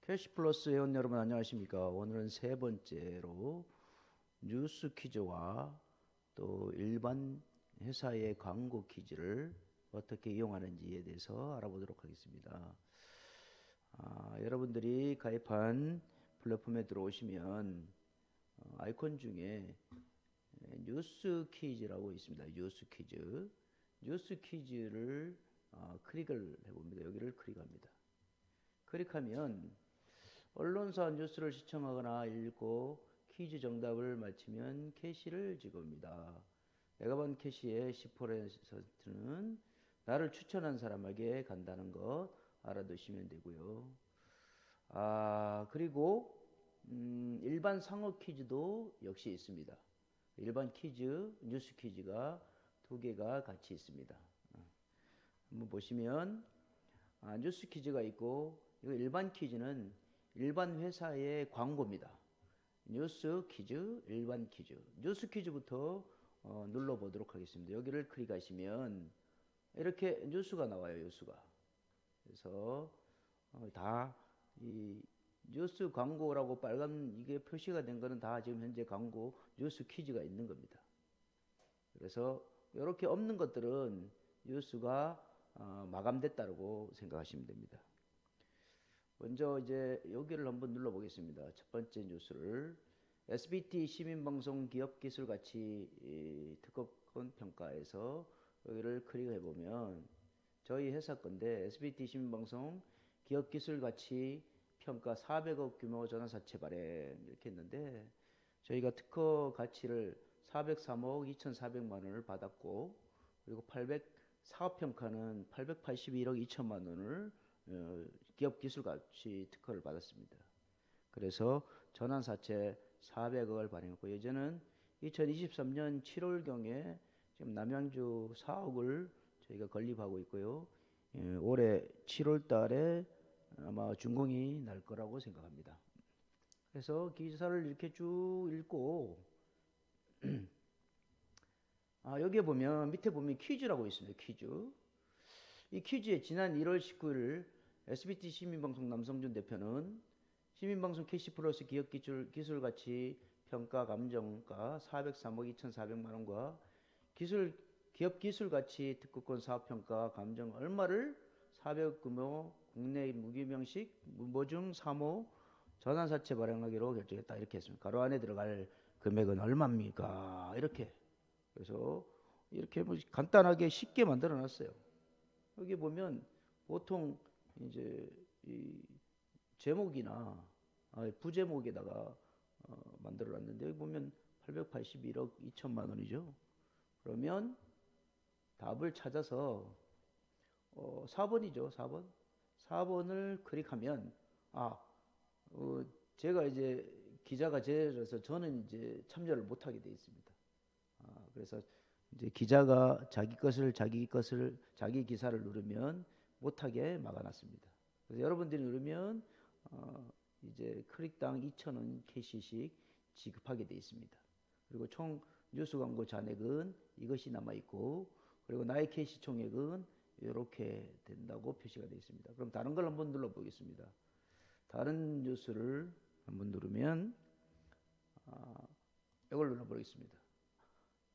캐시플러스 회원 여러분 안녕하십니까? 오늘은 세 번째로 뉴스 퀴즈와 또 일반 회사의 광고 퀴즈를 어떻게 이용하는지에 대해서 알아보도록 하겠습니다. 여러분들이 가입한 플랫폼에 들어오시면 아이콘 중에 뉴스 퀴즈라고 있습니다. 뉴스 퀴즈. 뉴스 퀴즈를 클릭을 해봅니다. 여기를 클릭합니다. 클릭하면 언론사 뉴스를 시청하거나 읽고 퀴즈 정답을 맞히면 캐시를 지급합니다. 내가 본 캐시의 10%는 나를 추천한 사람에게 간다는 것 알아두시면 되고요. 그리고 일반 상어 퀴즈도 역시 있습니다. 일반 퀴즈, 뉴스 퀴즈가 두 개가 같이 있습니다. 한번 보시면 뉴스 퀴즈가 있고 이거 일반 퀴즈는 일반 회사의 광고입니다. 뉴스 퀴즈, 일반 퀴즈. 뉴스 퀴즈부터 눌러보도록 하겠습니다. 여기를 클릭하시면 이렇게 뉴스가 나와요. 뉴스가. 그래서 다 이 뉴스 광고라고 빨간 이게 표시가 된 거는 다 지금 현재 광고 뉴스 퀴즈가 있는 겁니다. 그래서 이렇게 없는 것들은 뉴스가 마감됐다고 생각하시면 됩니다. 먼저 이제 여기를 한번 눌러보겠습니다. 첫 번째 뉴스를 SBT 시민방송 기업기술가치 특허권 평가에서 여기를 클릭해 보면 저희 회사 건데 SBT 시민방송 기업기술가치 평가 400억 규모 전환사채 발행 이렇게 했는데 저희가 특허 가치를 403억 2,400만 원을 받았고 그리고 사업평가는 881억 2천만 원을 기업기술가치 특허를 받았습니다. 그래서 전환사채 400억을 발행했고 예전은 2023년 7월경에 지금 남양주 4억을 저희가 건립하고 있고요. 올해 7월 달에 아마 준공이 날 거라고 생각합니다. 그래서 기사를 이렇게 쭉 읽고 여기에 보면 밑에 보면 퀴즈라고 있습니다. 퀴즈. 이 퀴즈에 지난 1월 19일 SBT 시민방송 남성준 대표는 시민방송 캐시플러스 기술가치 평가 감정가 403억 2,400만 원과 기업기술가치 특허권 사업평가 감정 얼마를 400억 규모 국내 무기명식 무보증 3호 전환사채 발행하기로 결정했다 이렇게 했습니다. 가로 안에 들어갈 금액은 얼마입니까? 이렇게. 그래서 이렇게 뭐 간단하게 쉽게 만들어 놨어요. 여기 보면 보통 이제 이 제목이나 부제목에다가 만들어 놨는데 여기 보면 881억 2천만 원이죠. 그러면 답을 찾아서 4번이죠. 4번. 4번을 클릭하면 제가 이제 기자가 제라서 저는 이제 참여를 못 하게 되어 있습니다. 그래서 이제 기자가 자기 기사를 누르면 못하게 막아놨습니다. 그래서 여러분들이 누르면 이제 클릭당 2,000원 캐시씩 지급하게 되어 있습니다. 그리고 총 뉴스 광고 잔액은 이것이 남아 있고 그리고 나의 캐시 총액은 이렇게 된다고 표시가 되어 있습니다. 그럼 다른 걸 한번 눌러보겠습니다. 다른 뉴스를 한번 누르면 이걸 눌러보겠습니다.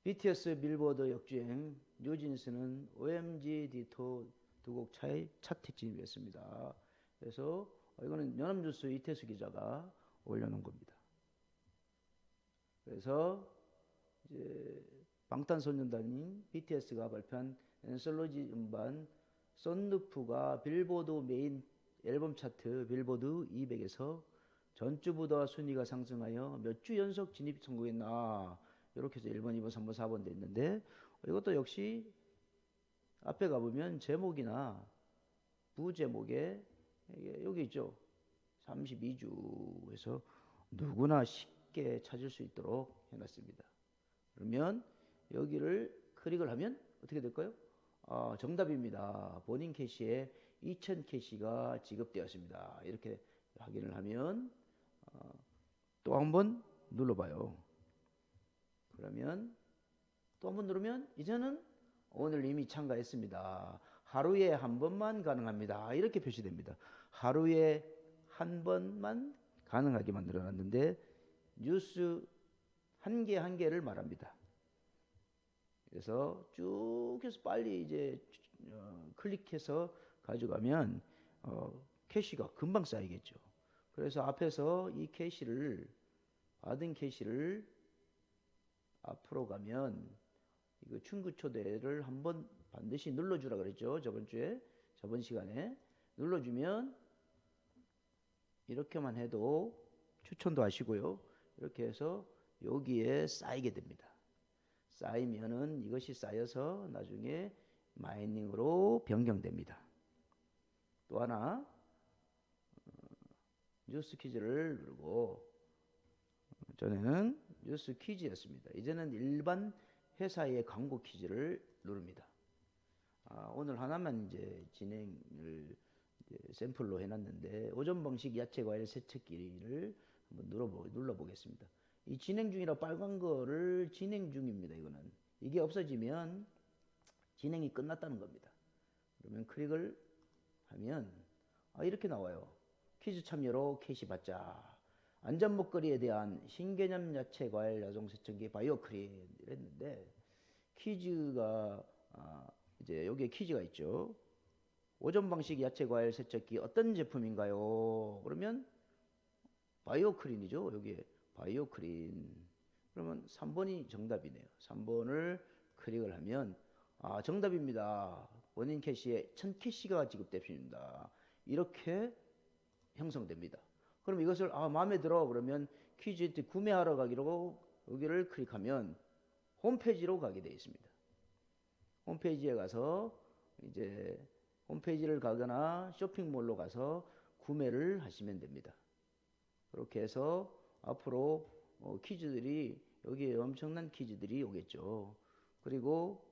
BTS 빌보드 역주행 뉴진스는 OMG 디토 두 곡 차이 차트 진입했습니다. 그래서 이거는 연합뉴스 이태수 기자가 올려놓은 겁니다. 그래서 이제 방탄소년단인 BTS가 발표한 앤솔로지 음반 썬루프가 빌보드 메인 앨범 차트 빌보드 200에서 전주보다 순위가 상승하여 몇 주 연속 진입 성공했나 이렇게 해서 1번, 2번, 3번, 4번 돼 있는데 이것도 역시 앞에 가보면 제목이나 부제목에 여기 있죠. 32주에서 누구나 쉽게 찾을 수 있도록 해놨습니다. 그러면 여기를 클릭을 하면 어떻게 될까요? 정답입니다. 본인 캐시에 2,000 캐시가 지급되었습니다. 이렇게 확인을 하면 또 한번 눌러봐요. 그러면 또 한번 누르면 이제는 오늘 이미 참가했습니다. 하루에 한 번만 가능합니다. 이렇게 표시됩니다. 하루에 한 번만 가능하게 만들어 놨는데 뉴스 한 개 한 개를 말합니다. 그래서 쭉 해서 빨리 이제 클릭해서 가져가면 캐시가 금방 쌓이겠죠. 그래서 앞에서 이 캐시를 받은 캐시를 앞으로 가면 이거 충구 초대를 한번 반드시 눌러주라 그랬죠. 저번 시간에 눌러주면 이렇게만 해도 추천도 하시고요. 이렇게 해서 여기에 쌓이게 됩니다. 쌓이면은 이것이 쌓여서 나중에 마이닝으로 변경됩니다. 또 하나 뉴스 퀴즈를 누르고 전에는 뉴스 퀴즈였습니다. 이제는 일반 회사의 광고 퀴즈를 누릅니다. 오늘 하나만 이제 진행을 샘플로 해놨는데 오전 방식 야채 과일 세척기를 한번 눌러보겠습니다. 이 진행 중이라 빨간 거를 진행 중입니다. 이게 없어지면 진행이 끝났다는 겁니다. 그러면 클릭을 하면 이렇게 나와요. 퀴즈 참여로 캐시 받자. 안전 먹거리에 대한 신개념 야채 과일 야동 세척기 바이오크림 이랬는데 퀴즈가 이제 여기에 퀴즈가 있죠. 오전 방식 야채 과일 세척기 어떤 제품인가요? 그러면 바이오크린이죠. 여기에 바이오크린. 그러면 3번이 정답이네요. 3번을 클릭을 하면 정답입니다. 원인 캐시에 1000캐시가 지급됩니다. 이렇게 형성됩니다. 그럼 이것을 마음에 들어 그러면 퀴즈 구매하러 가기로 여기를 클릭하면 홈페이지로 가게 되어 있습니다. 홈페이지에 가서 이제 홈페이지를 가거나 쇼핑몰로 가서 구매를 하시면 됩니다. 그렇게 해서 앞으로 퀴즈들이 여기에 엄청난 퀴즈들이 오겠죠. 그리고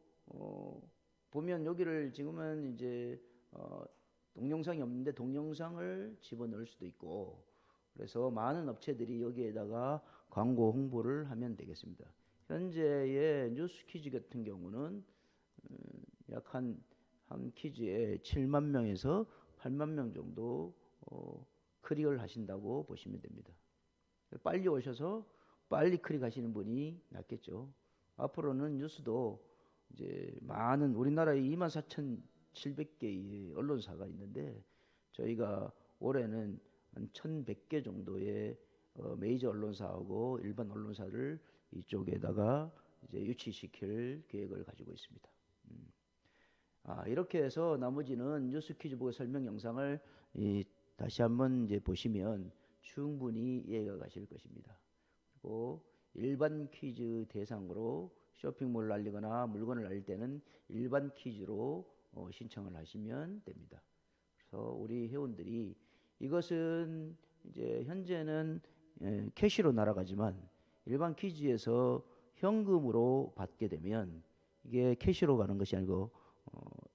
보면 여기를 지금은 이제 동영상이 없는데 동영상을 집어넣을 수도 있고 그래서 많은 업체들이 여기에다가 광고 홍보를 하면 되겠습니다. 현재의 뉴스 퀴즈 같은 경우는 약 한 퀴즈에 7만 명에서 8만 명 정도 클릭을 하신다고 보시면 됩니다. 빨리 오셔서 빨리 클릭하시는 분이 낫겠죠. 앞으로는 뉴스도 이제 많은 우리나라에 24,700개의 언론사가 있는데 저희가 올해는 한 1,100개 정도의 메이저 언론사하고 일반 언론사를 이쪽에다가 이제 유치시킬 계획을 가지고 있습니다. 이렇게 해서 나머지는 뉴스 퀴즈 보고 설명 영상을 다시 한번 이제 보시면 충분히 이해가 가실 것입니다. 그리고 일반 퀴즈 대상으로 쇼핑몰을 알리거나 물건을 알릴 때는 일반 퀴즈로 신청을 하시면 됩니다. 그래서 우리 회원들이 이것은 이제 현재는 캐시로 날아가지만 일반 퀴즈에서 현금으로 받게 되면 이게 캐시로 가는 것이 아니고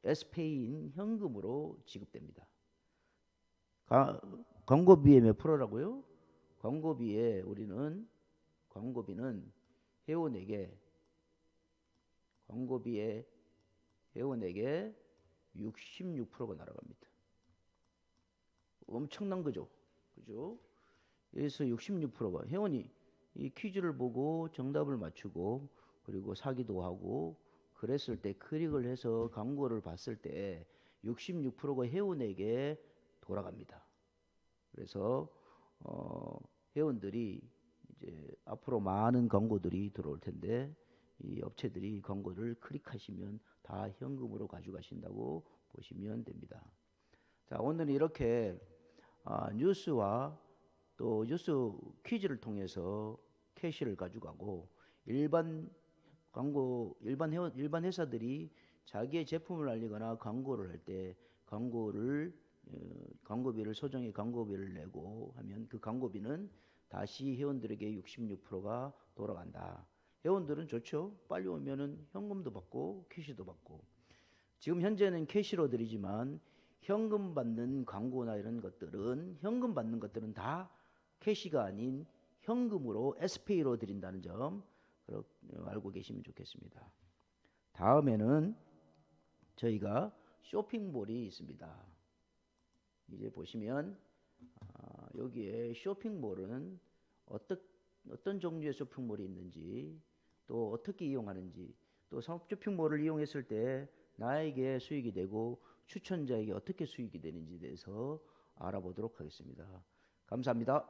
S페이인 현금으로 지급됩니다. 광고비의 몇 프로라고요? 광고비는 회원에게 66%가 날아갑니다. 엄청난 거죠. 그죠? 그래서 66%가 회원이 이 퀴즈를 보고 정답을 맞추고 그리고 사기도 하고 그랬을 때 클릭을 해서 광고를 봤을 때 66%가 회원에게 돌아갑니다. 그래서 회원들이 이제 앞으로 많은 광고들이 들어올 텐데 이 업체들이 광고를 클릭하시면 다 현금으로 가져가신다고 보시면 됩니다. 자, 오늘은 이렇게 뉴스와 또 뉴스 퀴즈를 통해서 캐시를 가져가고 일반 회사들이 자기의 제품을 알리거나 광고를 할 때 광고비를 소정의 광고비를 내고 하면 그 광고비는 다시 회원들에게 66%가 돌아간다. 회원들은 좋죠. 빨리 오면은 현금도 받고 캐시도 받고. 지금 현재는 캐시로 드리지만 현금 받는 광고나 이런 것들은 현금 받는 것들은 다 캐시가 아닌 현금으로 S페이로 드린다는 점 알고 계시면 좋겠습니다. 다음에는 저희가 쇼핑몰이 있습니다. 이제 보시면 여기에 쇼핑몰은 어떤 종류의 쇼핑몰이 있는지, 또 어떻게 이용하는지, 또 상업 쇼핑몰을 이용했을 때 나에게 수익이 되고 추천자에게 어떻게 수익이 되는지에 대해서 알아보도록 하겠습니다. 감사합니다.